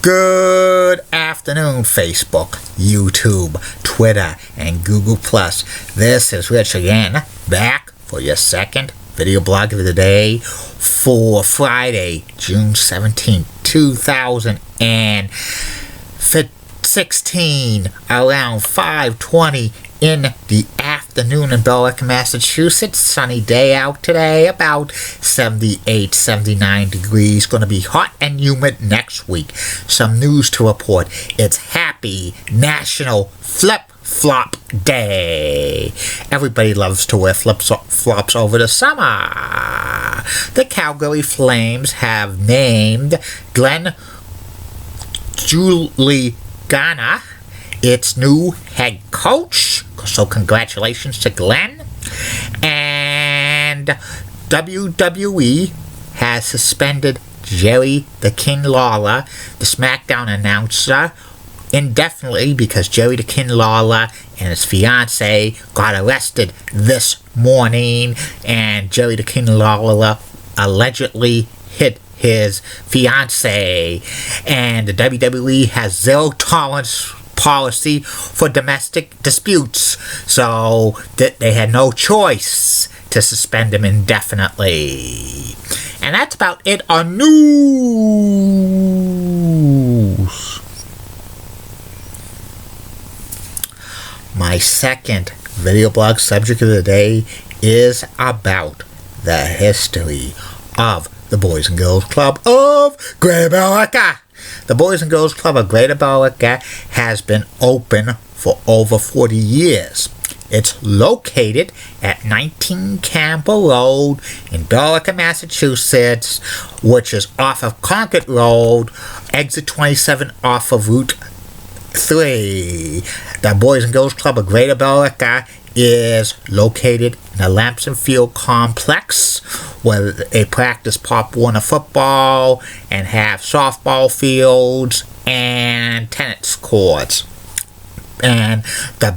Good afternoon, Facebook, YouTube, Twitter, and Google+. This is Rich again, back for your second video blog of the day for Friday, June 17th, 2016, around 5:20 in the afternoon in Billerica, Massachusetts. Sunny day out today, about 78, 79 degrees. Going to be hot and humid next week. Some news to report. It's Happy National Flip-Flop Day. Everybody loves to wear flip-flops over the summer. The Calgary Flames have named Glenn Juliana its new head coach, so congratulations to Glenn. And WWE has suspended Jerry the King Lawler, the SmackDown announcer, indefinitely because Jerry the King Lawler and his fiance got arrested this morning, and Jerry the King Lawler allegedly hit his fiance, and the WWE has zero tolerance policy for domestic disputes, so they had no choice to suspend him indefinitely. And that's about it on news. My second video blog subject of the day is about the history of the Boys and Girls Club of Greater Billerica. The Boys and Girls Club of Greater Billerica has been open for over 40 years. It's located at 19 Campbell Road in Billerica, Massachusetts, which is off of Concord Road, exit 27 off of Route 3. The Boys and Girls Club of Greater Billerica is located in the Lamson Field complex, where they practice Pop Warner football and have softball fields and tennis courts. And the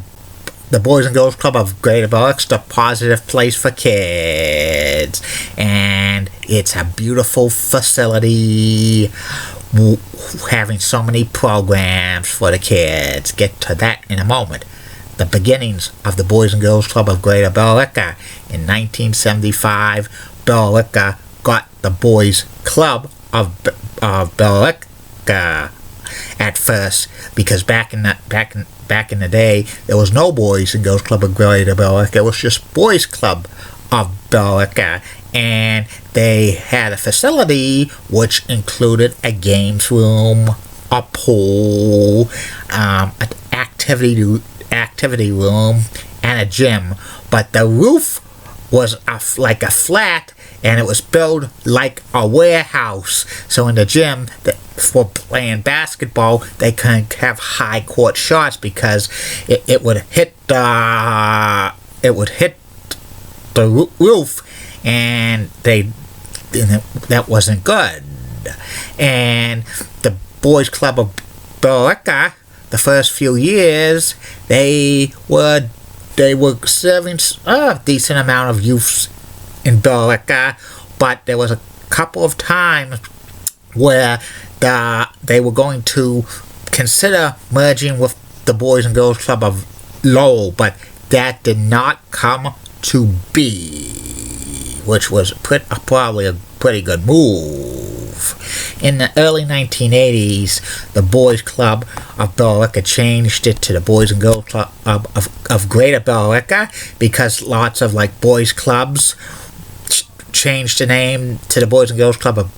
Boys and Girls Club of Greater Billerica is a positive place for kids, and it's a beautiful facility having so many programs for the kids. Get to that in a moment. The beginnings of the Boys and Girls Club of Greater Billerica. In 1975, Billerica got the Boys Club of Billerica at first, because back in the day there was no Boys and Girls Club of Greater Billerica. It was just Boys Club of Billerica, and they had a facility which included a games room, a pool, an activity room, and a gym. But the roof was like a flat, and it was built like a warehouse. So in the gym, for playing basketball, they couldn't have high court shots because it would hit the roof, and that wasn't good. And the Boys Club of Billerica, the first few years, they were serving a decent amount of youths in Billerica, but there was a couple of times where they were going to consider merging with the Boys and Girls Club of Lowell, but that did not come to be, which was probably a pretty good move. In the early 1980s, the Boys Club of Billerica changed it to the Boys and Girls Club of Greater Billerica, because lots of boys clubs changed the name to the Boys and Girls Club of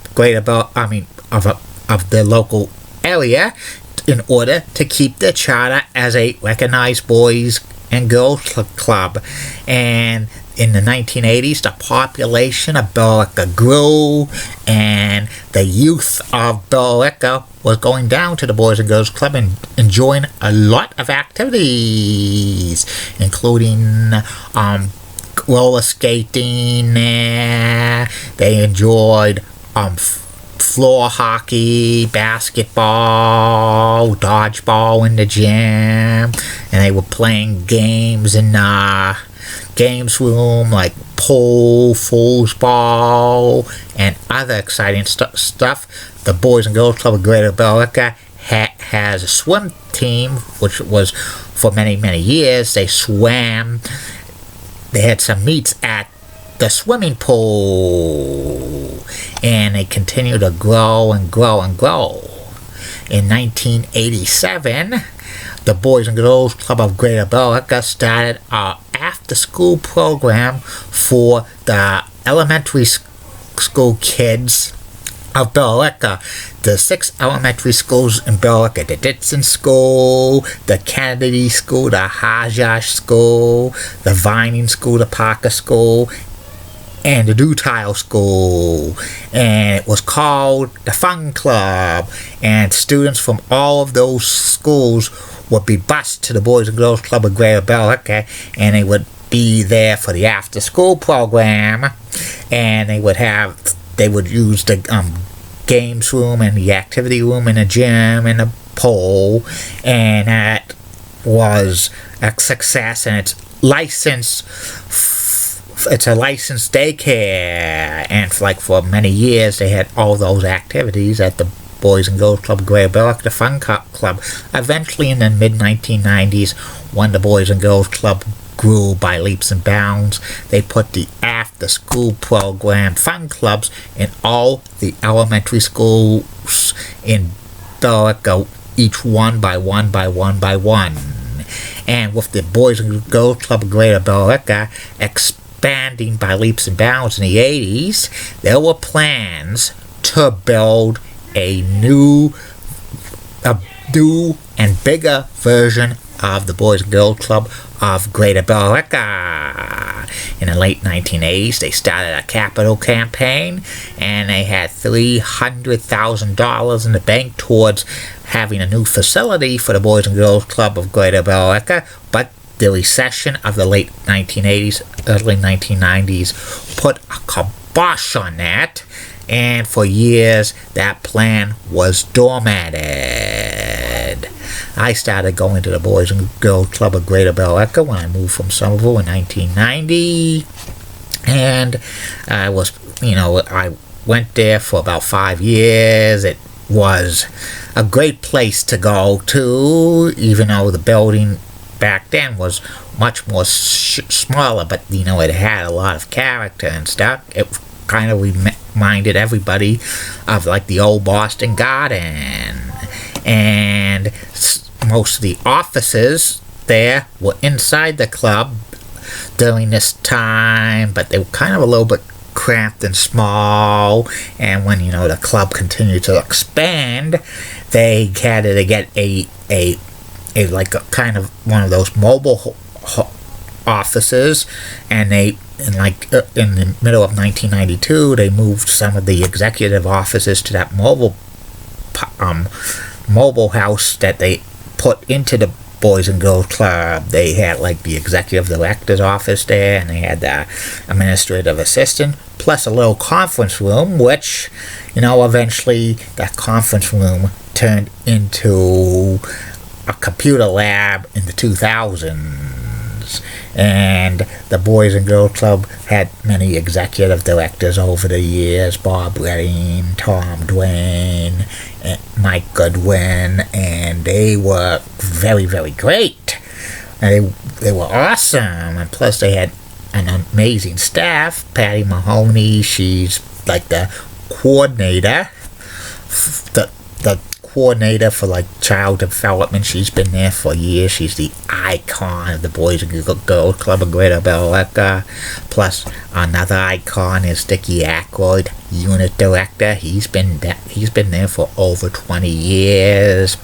of the local area in order to keep the charter as a recognized Boys and Girls Club. And in the 1980s, the population of Billerica grew, and the youth of Billerica was going down to the Boys and Girls Club and enjoying a lot of activities, including roller skating. They enjoyed floor hockey, basketball, dodgeball in the gym, and they were playing games in games room like pole, foosball, and other exciting stuff. The Boys and Girls Club of Greater Billerica has a swim team, which was for many, many years. They swam. They had some meets at the swimming pool, and they continue to grow and grow and grow. In 1987, the Boys and Girls Club of Greater Billerica started an after-school program for the elementary school kids of Billerica. The 6 elementary schools in Billerica: the Ditson School, the Kennedy School, the Hajash School, the Vining School, the Parker School, and the Dutile School. And it was called the Fun Club. And students from all of those schools would be bused to the Boys and Girls Club of Greater Billerica, and they would be there for the after-school program. And they would use the games room and the activity room and the gym and the pool, and that was a success. And it's a licensed daycare, and for many years they had all those activities at the Boys and Girls Club of Greater Billerica, the Fun Club. Eventually, in the mid-1990s, when the Boys and Girls Club grew by leaps and bounds, they put the after-school program Fun Clubs in all the elementary schools in Billerica, each one by one by one by one. And with the Boys and Girls Club of Greater Billerica expanding by leaps and bounds in the 80s, there were plans to build a new and bigger version of the Boys and Girls Club of Greater Billerica. In the late 1980s, they started a capital campaign, and they had $300,000 in the bank towards having a new facility for the Boys and Girls Club of Greater Billerica. But the recession of the late 1980s, early 1990s put a kibosh on that, and for years that plan was dormanted. I started going to the Boys and Girls Club of Greater Billerica when I moved from Somerville in 1990, and I went there for about 5 years. It was a great place to go to, even though the building back then was much more smaller, but it had a lot of character and stuff. It kind of reminded everybody of the old Boston Garden, and most of the offices there were inside the club during this time, but they were kind of a little bit cramped and small. And when the club continued to expand, they had to get a kind of one of those mobile offices, and in the middle of 1992, they moved some of the executive offices to that mobile house that they put into the Boys and Girls Club. They had the executive director's office there, and they had the administrative assistant, plus a little conference room, which eventually that conference room turned into a computer lab in the 2000s. And the Boys and Girls Club had many executive directors over the years: Bob Redding, Tom Duane, and Mike Goodwin, and they were very, very great. And they were awesome, and plus they had an amazing staff. Patty Mahoney, she's the coordinator, the coordinator for child development. She's been there for years. She's the icon of the Boys and Girls Club of Greater Billerica. Plus another icon is Dickie Aykroyd, unit director. He's been there for over 20 years.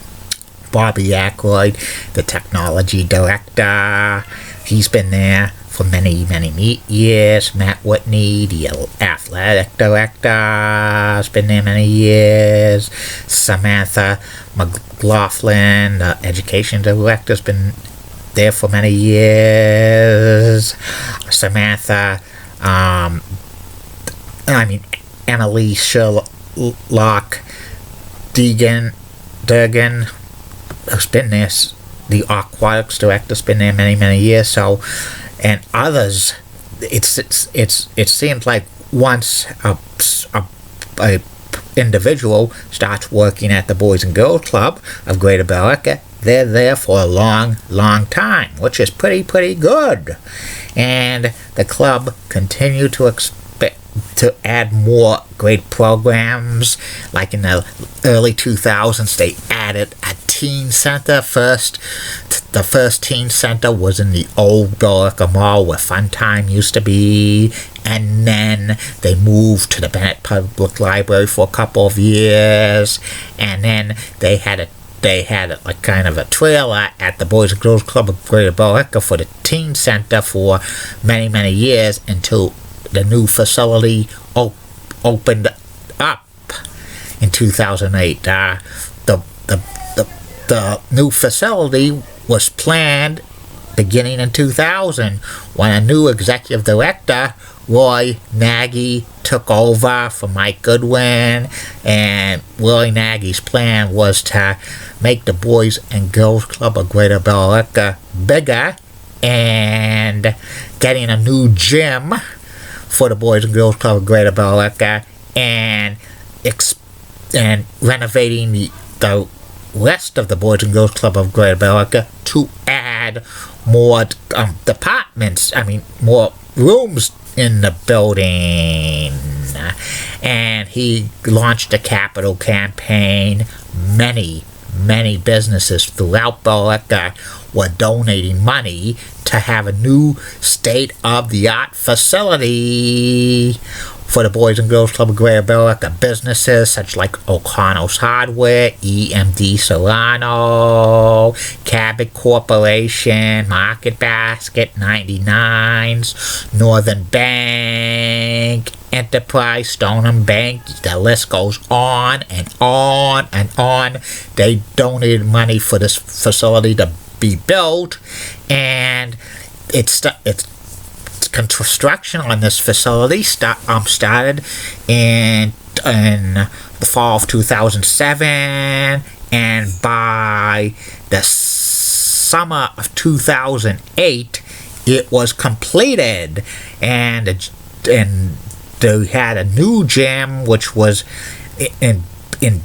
Bobby Aykroyd, the technology director. He's been there for many, many years. Matt Whitney, the athletic director, has been there many years. Samantha McLaughlin, the education director, has been there for many years. Samantha, Emily Sherlock Durgan has been there. The aquatics director has been there many, many years. So, and others it seems like once a individual starts working at the Boys and Girls Club of Greater Billerica, they're there for a long time, which is pretty good. And the club continued to add more great programs. Like in the early 2000s, they added a teen center. The first teen center was in the old Billerica Mall where Fun Time used to be, and then they moved to the Bennett Public Library for a couple of years, and then they had like kind of a trailer at the Boys and Girls Club of Greater Billerica for the teen center for many years until the new facility opened up in 2008. The new facility was planned beginning in 2000 when a new executive director, Roy Nagy, took over from Mike Goodwin, and Roy Nagy's plan was to make the Boys and Girls Club of Greater Billerica bigger and getting a new gym for the Boys and Girls Club of Greater Billerica and renovating the rest of the Boys and Girls Club of Greater Billerica to add more more rooms in the building. And he launched a capital campaign. Many businesses throughout Billerica were donating money to have a new state-of-the-art facility for the Boys and Girls Club of Greater Billerica. Businesses such like O'Connell's Hardware, EMD Solano, Cabot Corporation, Market Basket, 99s, Northern Bank, Enterprise, Stoneham Bank, the list goes on and on and on. They donated money for this facility to be built, and it's construction on this facility started in the fall of 2007, and by the summer of 2008 it was completed, and they had a new gym which was in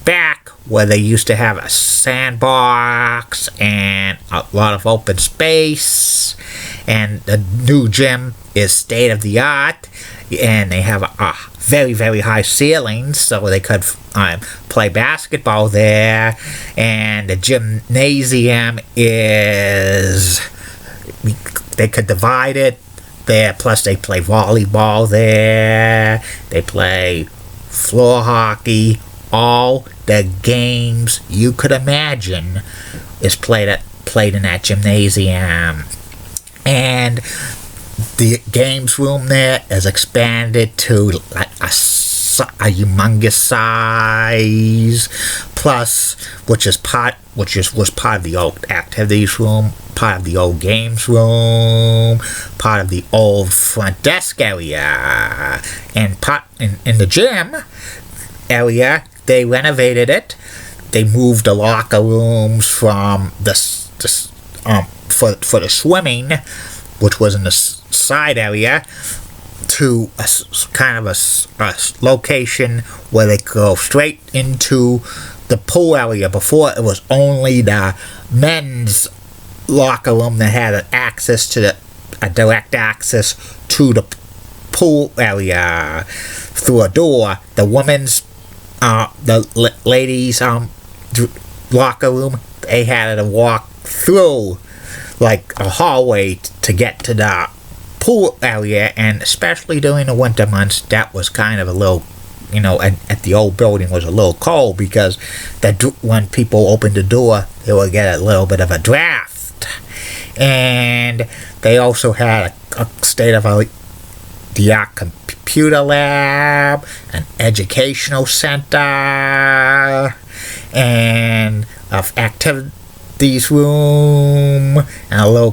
back where they used to have a sandbox and a lot of open space, and the new gym is state of the art, and they have a very high ceilings so they could play basketball there, and the gymnasium they could divide it there, plus they play volleyball there, they play floor hockey, all the games you could imagine is played in that gymnasium. And the games room there is expanded to like a humongous size, plus which was part of the old activities room, part of the old games room, part of the old front desk area, and part in the gym area. They renovated it. They moved the locker rooms from for the swimming, which was in the side area, to a kind of a location where they could go straight into the pool area. Before, it was only the men's locker room that had a direct access to the pool area through a door. The women's the ladies' locker room, they had to walk through like a hallway to get to the pool area, and especially during the winter months, that was kind of a little, at the old building was a little cold, because when people opened the door, they would get a little bit of a draft. And they also had a state-of-the-art computer lab, an educational center, and an activities room, and a little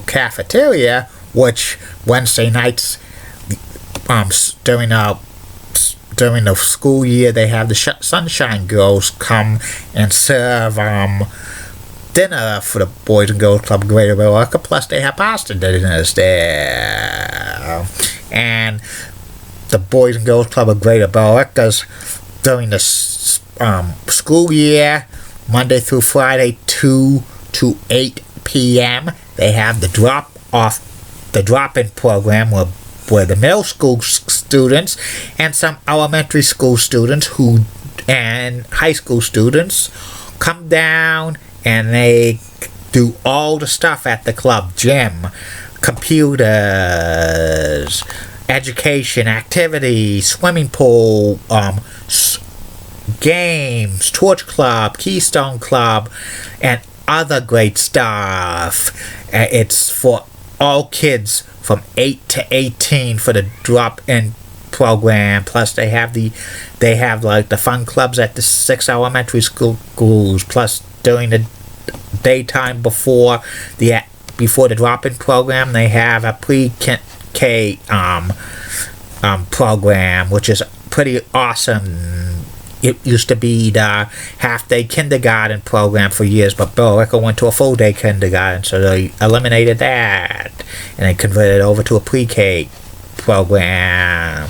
cafeteria, which Wednesday nights during the school year, they have the Sunshine Girls come and serve dinner for the Boys and Girls Club of Greater Billerica, plus they have pasta dinners there. And the Boys and Girls Club of Greater Billerica's during the school year, Monday through Friday, 2 to 8 p.m. They have the drop-in program where the middle school students and some elementary school students and high school students come down and they do all the stuff at the club: gym, computers, education, activities, swimming pool, games, Torch Club, Keystone Club, and other great stuff. It's for all kids from 8 to 18 for the drop-in program. Plus they have like the fun clubs at the 6 elementary schools. Plus during the daytime before the drop-in program, they have a pre-K program, which is pretty awesome. It used to be the half-day kindergarten program for years, but Billerica went to a full-day kindergarten, so they eliminated that, and they converted it over to a pre-K program.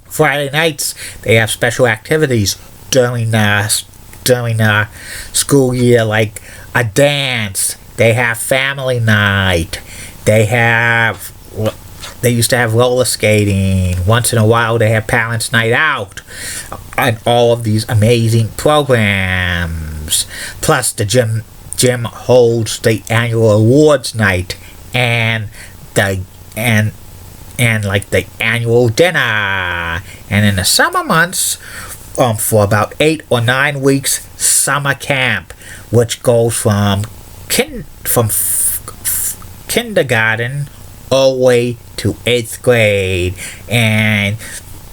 Friday nights, they have special activities during the school year, like a dance. They have family night. They used to have roller skating. Once in a while, they have parents' night out, and all of these amazing programs. Plus, the gym holds the annual awards night and the annual dinner. And in the summer months, for about 8 or 9 weeks, summer camp, which goes from kindergarten all the way to 8th grade, and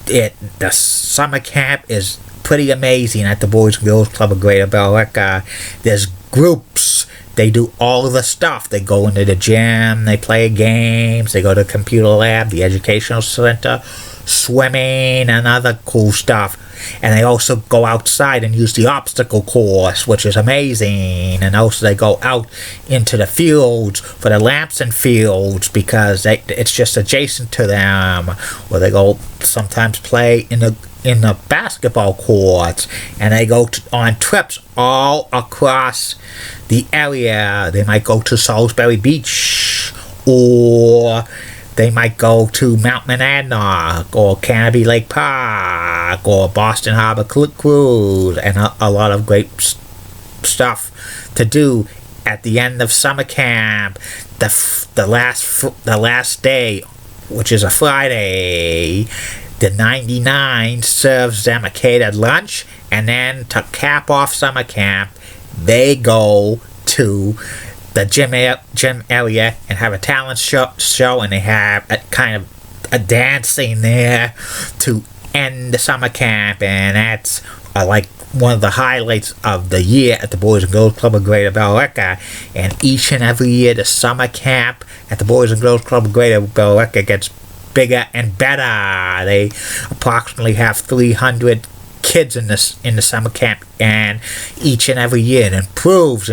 the summer camp is pretty amazing at the Boys and Girls Club of Greater Billerica. There's groups. They do all of the stuff. They go into the gym, they play games, they go to the computer lab, the educational center, swimming, and other cool stuff. And they also go outside and use the obstacle course, which is amazing. And also they go out into the fields for the Lamson fields, because it's just adjacent to them. Or they go sometimes play in the basketball courts, and they go on trips all across the area. They might go to Salisbury Beach, or they might go to Mount Monadnock, or Canopy Lake Park, or Boston Harbor Cruise, and a lot of great stuff to do at the end of summer camp. The last day, which is a Friday, the 99 serves them a catered lunch, and then to cap off summer camp, they go to the gym area and have a talent show, and they have a kind of a dancing there to end the summer camp, and that's like one of the highlights of the year at the Boys and Girls Club of Greater Billerica. And each and every year, the summer camp at the Boys and Girls Club of Greater Billerica gets bigger and better. They approximately have 300 kids in the summer camp, and each and every year it improves.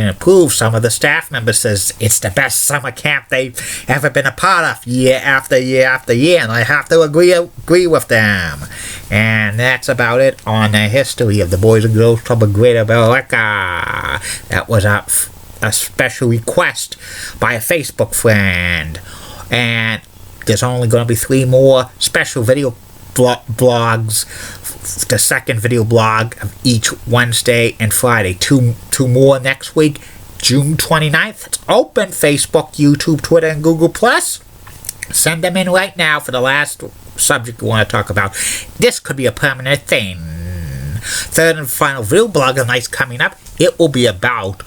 Some of the staff members says it's the best summer camp they've ever been a part of, year after year after year, and I have to agree with them. And that's about it on the history of the Boys and Girls Club of Greater Billerica. That was a special request by a Facebook friend, and there's only going to be 3 more special video blogs. The second video blog of each Wednesday and Friday. Two more next week, June 29th. It's open. Facebook, YouTube, Twitter, and Google+. Send them in right now for the last subject you want to talk about. This could be a permanent thing. Third and final video blog of the night's coming up. It will be about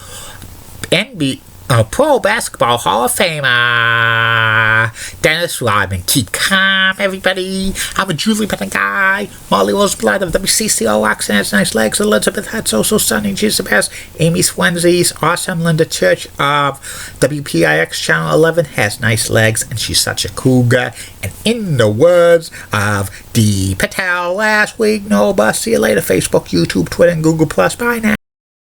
Pro Basketball Hall of Famer Dennis Rodman. Keep calm, everybody. I'm a Julie Bennett guy. Molly Roseblood of WCCO Roxanne has nice legs. Elizabeth had so stunning. She's the best. Amy Swenzies awesome. Linda Church of WPIX Channel 11 has nice legs, and she's such a cougar. And in the words of Dee Patel last week, no bus. See you later. Facebook, YouTube, Twitter, and Google+. Bye now.